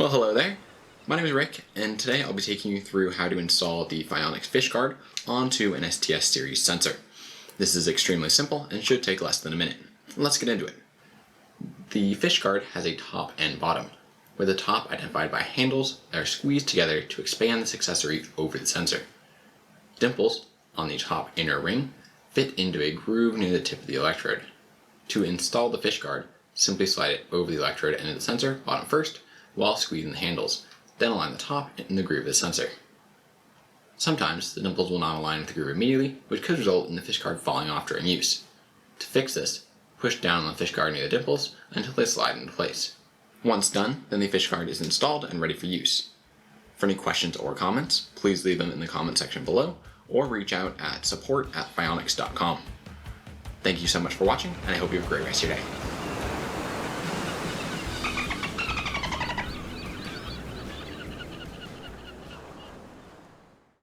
Well, hello there. My name is Rick, and today I'll be taking you through how to install the pHionics pHishGard onto an STS series sensor. This is extremely simple and should take less than a minute. Let's get into it. The pHishGard has a top and bottom, with the top identified by handles that are squeezed together to expand this accessory over the sensor. Dimples on the top inner ring fit into a groove near the tip of the electrode. To install the pHishGard, simply slide it over the electrode into the sensor, bottom first, while squeezing the handles, then align the top in the groove of the sensor. Sometimes the dimples will not align with the groove immediately, which could result in the pHishGard falling off during use. To fix this, push down on the pHishGard near the dimples until they slide into place. Once done, then the pHishGard is installed and ready for use. For any questions or comments, please leave them in the comment section below, or reach out at support@pHionics.com. Thank you so much for watching, and I hope you have a great rest of your day.